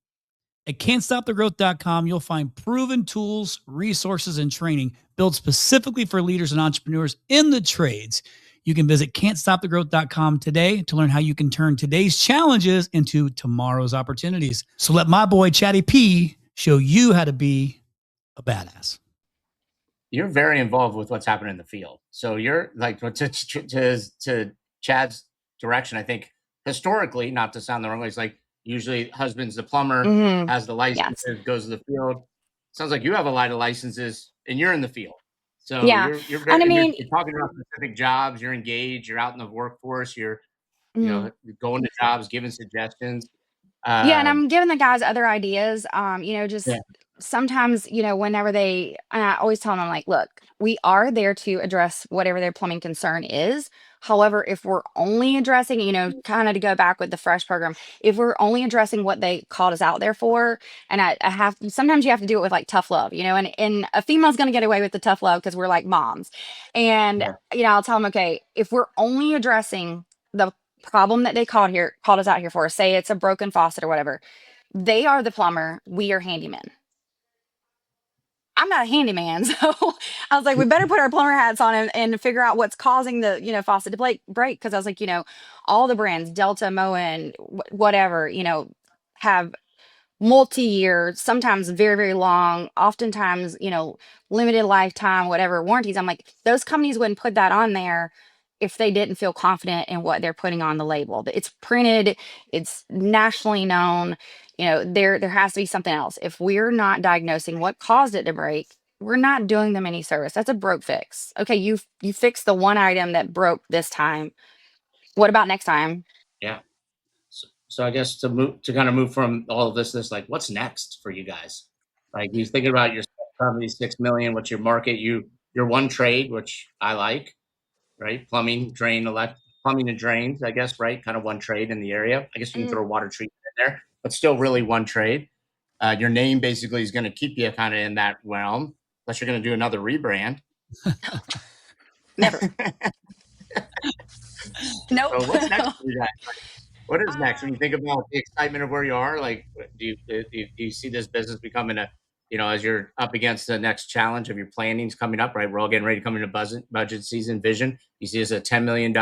At can'tstopthegrowth.com, you'll find proven tools, resources, and training built specifically for leaders and entrepreneurs in the trades. You can visit can'tstopthegrowth.com today to learn how you can turn today's challenges into tomorrow's opportunities. So let my boy Chatty P show you how to be a badass. You're very involved with what's happening in the field. So you're like, to Chad's direction, I think historically, not to sound the wrong way, it's like usually husband's the plumber, has the licenses, Yes. goes to the field. Sounds like you have a lot of licenses and you're in the field. So Yeah. you're And I very, mean, you're talking about specific jobs, you're engaged, you're out in the workforce, you're, mhm. going to jobs, giving suggestions. Yeah, and Um, I'm giving the guys other ideas. yeah, Just sometimes, whenever and I always tell them, I'm like, look, we are there to address whatever their plumbing concern is. However, if we're only addressing, kind of to go back with the fresh program, if we're only addressing what they called us out there for, and I have, sometimes you have to do it with like tough love, and a female's going to get away with the tough love because we're like moms. And, yeah. I'll tell them, okay, if we're only addressing the problem that they called us out here for, say it's a broken faucet or whatever, they are the plumber, we are handyman. I'm not a handyman, so I was like, we better put our plumber hats on and figure out what's causing the faucet to break, because I was like, all the brands, Delta, Moen, whatever, have multi-year, sometimes very, very long, oftentimes, limited lifetime, whatever warranties. I'm like, those companies wouldn't put that on there if they didn't feel confident in what they're putting on the label. It's printed, it's nationally known. There has to be something else. If we're not diagnosing what caused it to break, we're not doing them any service. That's a broke fix. Okay, you fixed the one item that broke this time. What about next time? Yeah. So I guess to kind of move from all of this, like, what's next for you guys? Like, you thinking about your company, 6 million, what's your market? You're one trade, which I like, right? Plumbing, plumbing and drains, I guess, right? Kind of one trade in the area. I guess you can throw water treatment in there, but still really one trade. Your name basically is going to keep you kind of in that realm, unless you're going to do another rebrand. Never. Nope. So what's next for you guys? What is next when you think about the excitement of where you are? Like, do you see this business becoming as you're up against the next challenge of your planning's coming up, right? We're all getting ready to come into budget season vision. You see this as a $10 million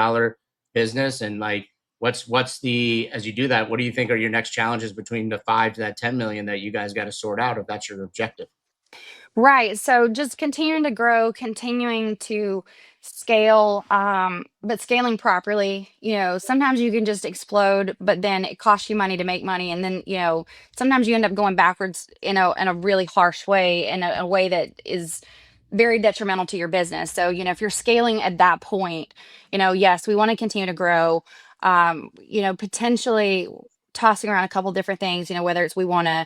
business, and like, as you do that, what do you think are your next challenges between the 5 to that 10 million that you guys got to sort out if that's your objective? Right. So just continuing to grow, continuing to scale, but scaling properly. Sometimes you can just explode, but then it costs you money to make money. And then, sometimes you end up going backwards in a really harsh way, in a way that is very detrimental to your business. So, if you're scaling at that point, yes, we want to continue to grow, potentially tossing around a couple different things, whether it's we want to,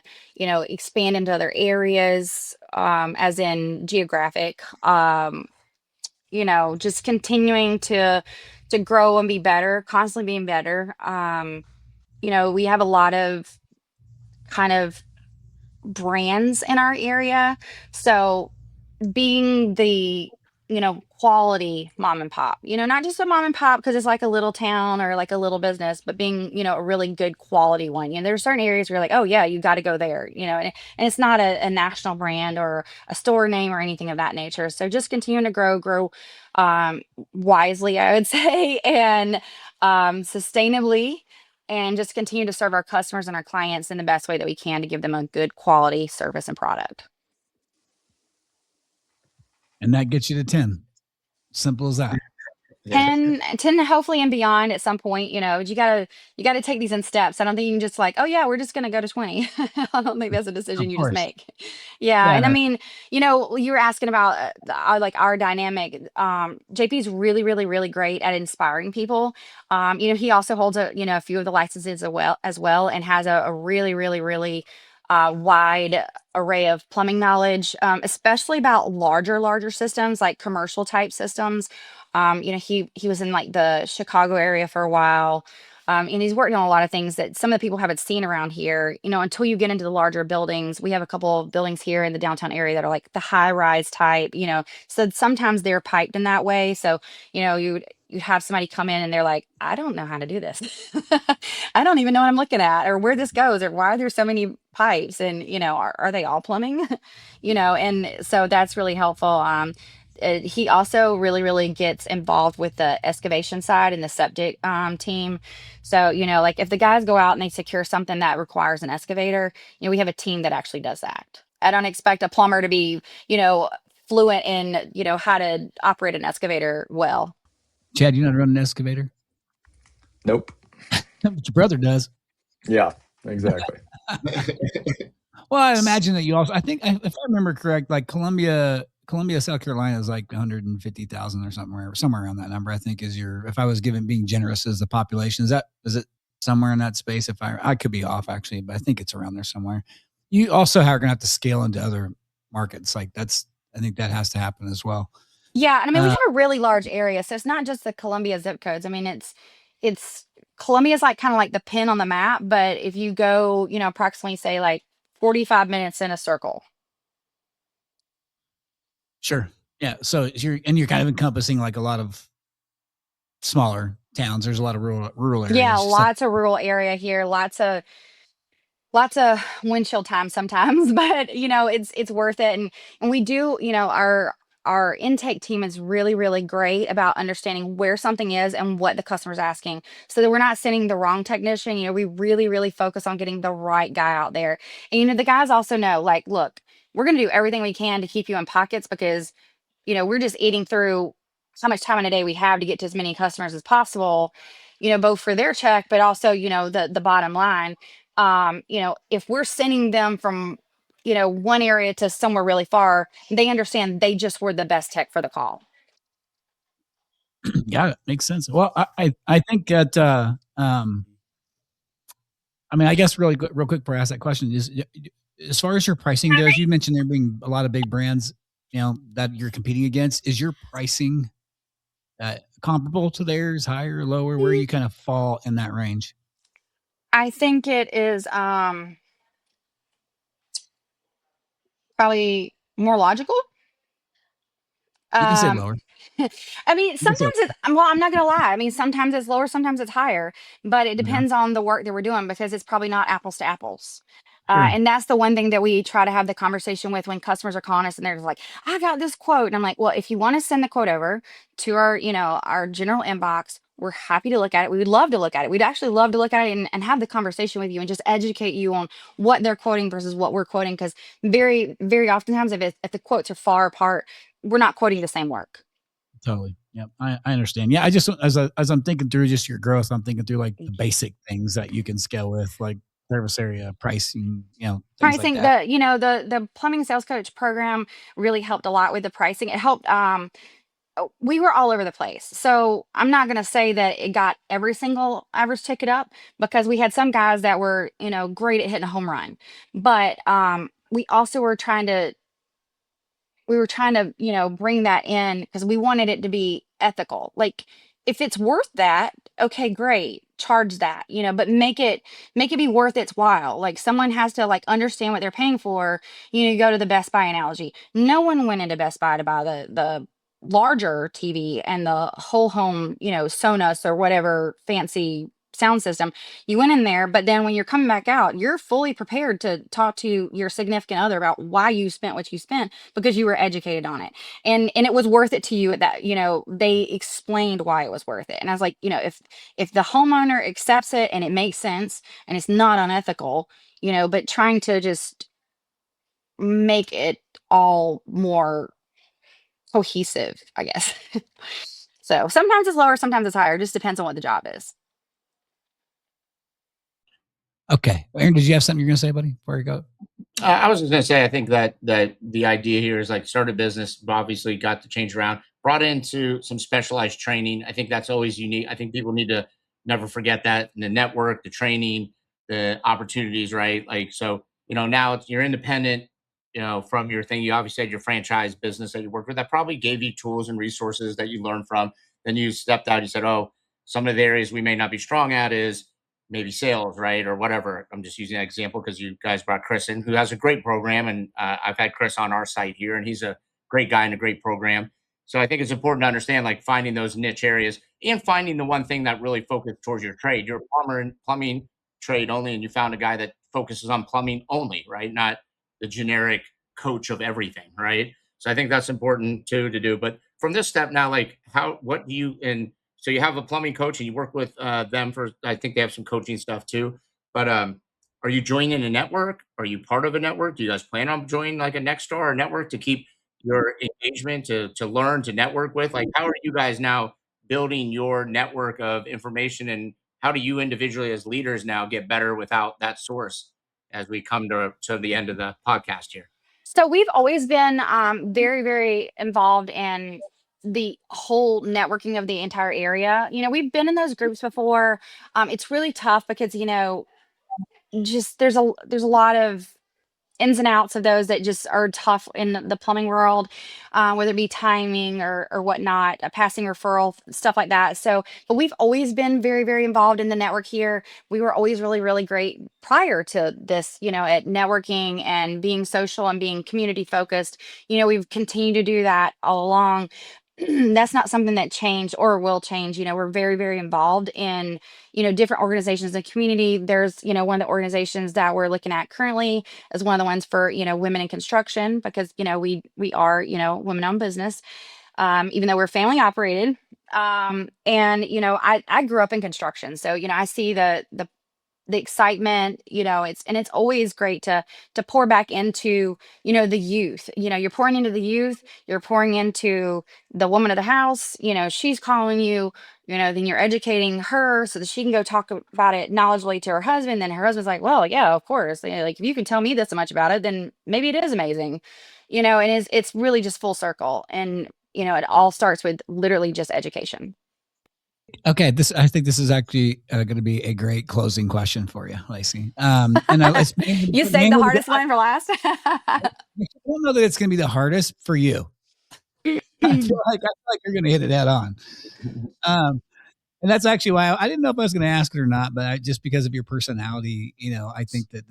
expand into other areas, as in geographic, just continuing to grow and be better, constantly being better. We have a lot of kind of brands in our area. So being the quality mom and pop, not just a mom and pop because it's like a little town or like a little business, but being a really good quality one. There are certain areas where you're like, oh yeah, you got to go there, and it's not a national brand or a store name or anything of that nature. So just continuing to grow wisely, I would say, and sustainably, and just continue to serve our customers and our clients in the best way that we can to give them a good quality service and product. And that gets you to 10. Simple as that. 10 hopefully and beyond at some point. You gotta take these in steps. I don't think you can just like, oh yeah, we're just gonna go to 20. I don't think that's a decision you just make. Yeah. And I mean, you were asking about like our dynamic. JP's really, really, really great at inspiring people. He also holds a few of the licenses as well, and has a really, really, really wide array of plumbing knowledge, especially about larger systems, like commercial type systems. He was in like the Chicago area for a while. And he's worked on a lot of things that some of the people haven't seen around here, until you get into the larger buildings. We have a couple of buildings here in the downtown area that are like the high rise type, so sometimes they're piped in that way. So, you'd have somebody come in and they're like, I don't know how to do this. I don't even know what I'm looking at or where this goes or why are there so many pipes, and, are they all plumbing? And so that's really helpful. He also really, really gets involved with the excavation side and the septic team. So, like if the guys go out and they secure something that requires an excavator, we have a team that actually does that. I don't expect a plumber to be, fluent in, how to operate an excavator well. Chad, you know how to run an excavator? Nope. But your brother does. Yeah, exactly. Well, I imagine that you also, I think, if I remember correct, like Columbia, South Carolina is like 150,000 or somewhere around that number. I think is if I was being generous as the population, is it somewhere in that space? If I could be off actually, but I think it's around there somewhere. You also are going to have to scale into other markets. Like I think that has to happen as well. Yeah. And I mean, we have a really large area. So it's not just the Columbia zip codes. I mean, it's Columbia's like kind of like the pin on the map. But if you go, approximately say like 45 minutes in a circle. Sure. Yeah. So you're kind of encompassing like a lot of smaller towns. There's a lot of rural areas. Yeah, lots of rural area here. Lots of windshield time sometimes, but it's worth it. And we do, our our intake team is really, really great about understanding where something is and what the customer's asking, so that we're not sending the wrong technician. We really, really focus on getting the right guy out there. And the guys also know, like, look, we're going to do everything we can to keep you in pockets, because we're just eating through how much time in a day we have to get to as many customers as possible, both for their check, but also, the bottom line. If we're sending them from, one area to somewhere really far, they understand they just were the best tech for the call. Yeah, it makes sense. Well, I think that I guess real quick before I ask that question is, as far as your pricing goes, you mentioned there being a lot of big brands, that you're competing against. Is your pricing comparable to theirs, higher, lower? Where you kind of fall in that range? I think it is probably more logical. You can say Um, lower. You can say Sometimes I'm not gonna lie. Sometimes it's lower, sometimes it's higher, but it yeah, depends on the work that we're doing, because it's probably not apples to apples. sure. And that's the one thing that we try to have the conversation with when customers are calling us and they're just like, I got this quote. And I'm like, well, if you want to send the quote over to our general inbox, we're happy to look at it. We would love to look at it. We'd actually love to look at it and have the conversation with you and just educate you on what they're quoting versus what we're quoting. Because very, very oftentimes, if the quotes are far apart, we're not quoting the same work. Totally. Yeah, I understand. Yeah, I just as I'm thinking through just your growth, I'm thinking through like the basic things that you can scale with, like service area, pricing, things like Pricing, that. the plumbing sales coach program really helped a lot with the pricing. It helped. We were all over the place, so I'm not going to say that it got every single average ticket up, because we had some guys that were great at hitting a home run, but we also were trying to bring that in, because we wanted it to be ethical. Like, if it's worth that, okay, great, charge that, but make it be worth its while. Like, someone has to like understand what they're paying for. You go to the Best Buy analogy. No one went into Best Buy to buy the larger TV and the whole home, Sonos or whatever fancy sound system. You went in there, but then when you're coming back out, you're fully prepared to talk to your significant other about why you spent what you spent, because you were educated on it, and it was worth it to you. At that, they explained why it was worth it. And I was like, if the homeowner accepts it and it makes sense and it's not unethical, but trying to just make it all more cohesive, I guess. So sometimes it's lower, sometimes it's higher. Just depends on what the job is. Okay, Aaron, did you have something you're going to say, buddy, before you go? I was just going to say, I think that the idea here is like start a business, obviously got to change around, brought into some specialized training. I think that's always unique. I think people need to never forget that, the network, the training, the opportunities, right? Like, so, now you're independent, from your thing. You obviously had your franchise business that you worked with that probably gave you tools and resources that you learned from. Then you stepped out, you said, oh, some of the areas we may not be strong at is maybe sales, right? Or whatever. I'm just using that example because you guys brought Chris in, who has a great program. And I've had Chris on our site here, and he's a great guy and a great program. So I think it's important to understand, like, finding those niche areas and finding the one thing that really focuses towards your trade. You're a plumber and plumbing trade only, and you found a guy that focuses on plumbing only, right? Not the generic coach of everything, right? So I think that's important too to do. But from this step now, like, what do you, and so you have a plumbing coach and you work with them for, I think they have some coaching stuff too. But are you joining a network? Are you part of a network? Do you guys plan on joining like a Nexstar or network to keep your engagement, to learn, to network with? Like, how are you guys now building your network of information, and how do you individually as leaders now get better without that source as we come to the end of the podcast here? So we've always been very, very involved in the whole networking of the entire area. We've been in those groups before. It's really tough because just there's a lot of ins and outs of those that just are tough in the plumbing world, whether it be timing or whatnot, passing referral, stuff like that. So, but we've always been very, very involved in the network here. We were always really, really great prior to this, at networking and being social and being community focused. We've continued to do that all along. that's not something that changed or will change. We're very, very involved in, different organizations in the community. There's, one of the organizations that we're looking at currently is one of the ones for, women in construction, because, we are, women-owned business, even though we're family operated. And, I grew up in construction. So, I see the excitement, it's always great to pour back into, the youth. You're pouring into the youth, you're pouring into the woman of the house, she's calling you, then you're educating her so that she can go talk about it knowledgeably to her husband. Then her husband's like, well, yeah, of course. Like, if you can tell me this much about it, then maybe it is amazing. And it's really just full circle. And, it all starts with literally just education. Okay, I think this is actually going to be a great closing question for you, Lacey. And you saved the hardest one for last. I don't know that it's going to be the hardest for you. I feel like you're going to hit it head on. And that's actually why I didn't know if I was going to ask it or not, but just because of your personality, I think that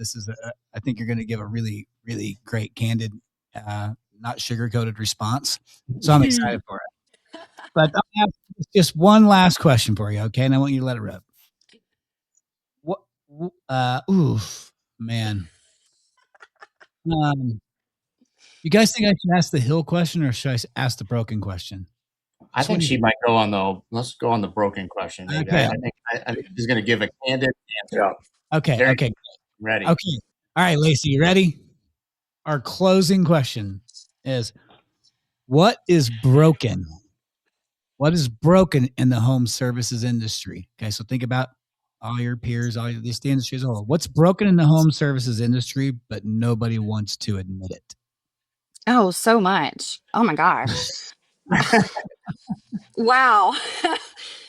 I think you're going to give a really, really great, candid, not sugar-coated response. So I'm excited for it. But I'll have just one last question for you, okay? And I want you to let it rip. What? Oof, man. You guys think I should ask the hill question, or should I ask the broken question? I think she might go on let's go on the broken question. Maybe. Okay. I think she's going to give a candid answer. Okay. There, okay. Ready. Okay. All right, Lacey, you ready? Our closing question is, what is broken? What is broken in the home services industry? Okay, so think about all your peers, the industry as a whole. What's broken in the home services industry, but nobody wants to admit it? Oh, so much. Oh my gosh. Wow.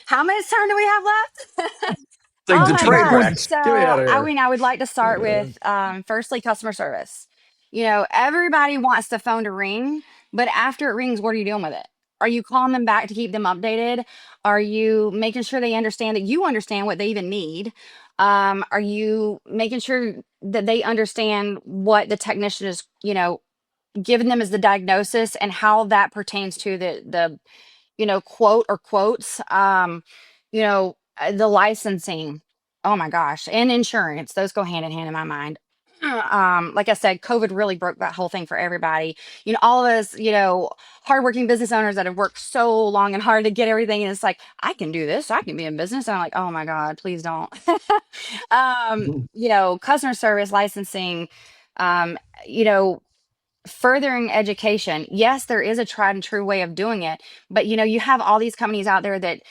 How much time do we have left? Like oh the my train gosh. wrecks. So, Get me out of here. I would like to start with, firstly, customer service. Everybody wants the phone to ring, but after it rings, what are you doing with it? Are you calling them back to keep them updated? Are you making sure they understand that you understand what they even need? Are you making sure that they understand what the technician is, giving them as the diagnosis and how that pertains to the quote or quotes, the licensing, oh my gosh, and insurance, those go hand in hand in my mind. Like I said, COVID really broke that whole thing for everybody. All of us, hardworking business owners that have worked so long and hard to get everything. And it's like, I can do this. I can be in business. And I'm like, oh my God, please don't. Customer service, licensing, furthering education. Yes, there is a tried and true way of doing it, but you have all these companies out there that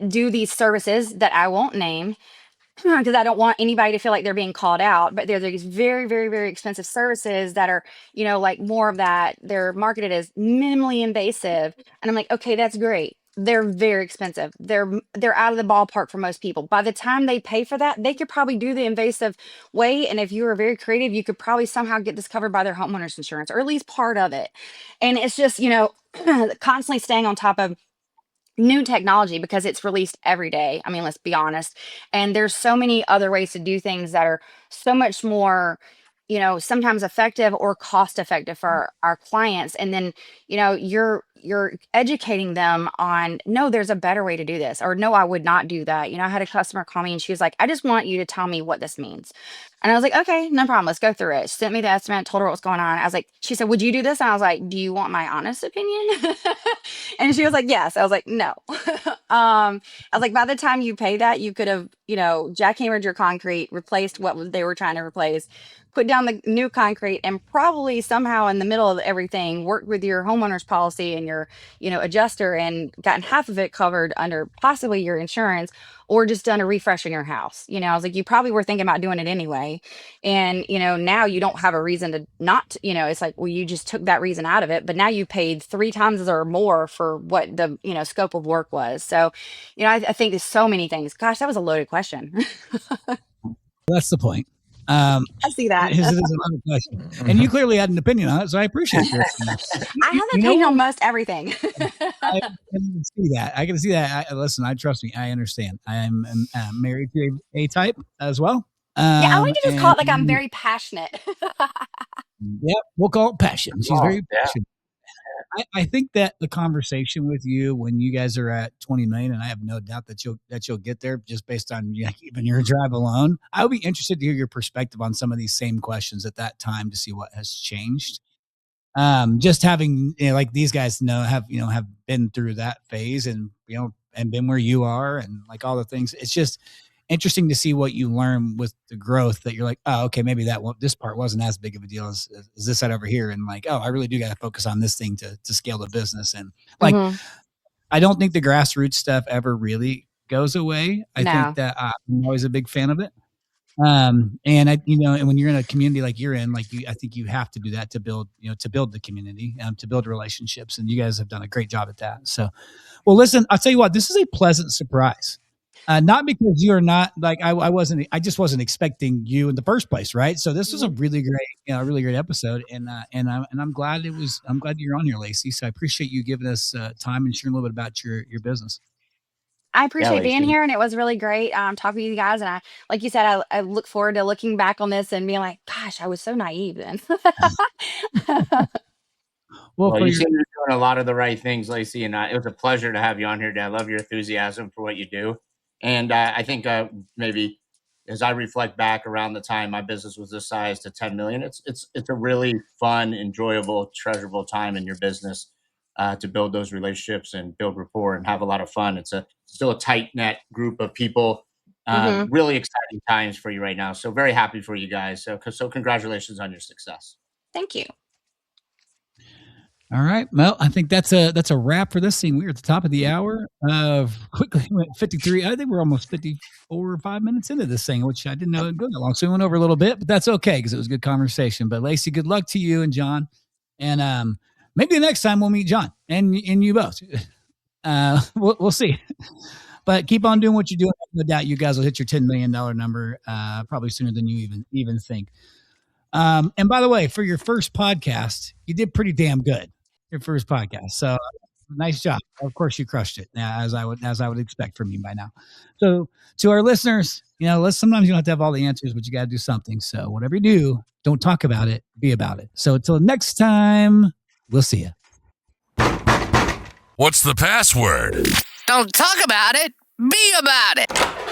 do these services that I won't name because I don't want anybody to feel like they're being called out, but they're these very, very, very expensive services that are, like more of that. They're marketed as minimally invasive. And I'm like, okay, that's great. They're very expensive. They're out of the ballpark for most people. By the time they pay for that, they could probably do the invasive way. And if you were very creative, you could probably somehow get this covered by their homeowner's insurance, or at least part of it. And it's just, constantly staying on top of new technology because it's released every day. I mean, let's be honest. And there's so many other ways to do things that are so much more, sometimes effective or cost effective for our clients. And then, you're educating them on, no, there's a better way to do this, or no, I would not do that. I had a customer call me and she was like, I just want you to tell me what this means. And I was like, okay, no problem. Let's go through it. She sent me the estimate, told her what was going on. I was like, she said, would you do this? And I was like, do you want my honest opinion? And she was like, yes. I was like, no. I was like, by the time you pay that, you could have, jackhammered your concrete, replaced what they were trying to replace, put down the new concrete, and probably somehow in the middle of everything worked with your homeowner's policy and your, adjuster and gotten half of it covered under possibly your insurance, or just done a refresh in your house. I was like, you probably were thinking about doing it anyway. And, now you don't have a reason to not, it's like, well, you just took that reason out of it, but now you paid 3 times or more for what the, scope of work was. So, I think there's so many things. Gosh, that was a loaded question. That's the point. I see that. It is a loaded question. And you clearly had an opinion on it, so I appreciate it. I have an opinion on most everything. I can see that. I can see that. Listen, trust me. I understand. I am married to a type as well. Yeah, I like to just call it like I'm very passionate. Yep, we'll call it passion. She's very passionate. I think that the conversation with you when you guys are at 20 million, and I have no doubt that you'll get there just based on even your drive alone. I would be interested to hear your perspective on some of these same questions at that time to see what has changed. Just having like these guys have been through that phase and and been where you are and like all the things. It's just interesting to see what you learn with the growth that you're like, oh, okay, maybe this part wasn't as big of a deal as this side over here. And like, oh, I really do got to focus on this thing to scale the business. And like, I don't think the grassroots stuff ever really goes away. I think that I'm always a big fan of it. And and when you're in a community like you're in, I think you have to do that to build the community, to build relationships. And you guys have done a great job at that. So, well, listen, I'll tell you what, this is a pleasant surprise. Not because you're not like I just wasn't expecting you in the first place, right? So this was a really great episode, and I'm glad you're on here, Lacey. So I appreciate you giving us time and sharing a little bit about your business. I appreciate being here, and it was really great talking to you guys. And like you said, I look forward to looking back on this and being like, gosh, I was so naive then. Well, you seem to be doing a lot of the right things, Lacey, and it was a pleasure to have you on here today. I love your enthusiasm for what you do. And I think maybe as I reflect back around the time my business was this size to 10 million, it's a really fun, enjoyable, treasurable time in your business to build those relationships and build rapport and have a lot of fun. It's still a tight knit group of people. Really exciting times for you right now. So very happy for you guys. So congratulations on your success. Thank you. All right. Well, I think that's a wrap for this scene. We're at the top of the hour. Quickly went 53. I think we're almost 54 or 5 minutes into this thing, which I didn't know it would go that long. So we went over a little bit, but that's okay because it was a good conversation. But Lacey, good luck to you and John. And maybe the next time we'll meet John and you both. We'll see. But keep on doing what you're doing. No doubt you guys will hit your $10 million number probably sooner than you even think. And by the way, for your first podcast, you did pretty damn good. Your first podcast. So nice job. Of course you crushed it, as I would expect from you by now. So to our listeners, sometimes you don't have to have all the answers, but you got to do something. So whatever you do, don't talk about it, be about it. So until next time, we'll see you. What's the password? Don't talk about it, be about it.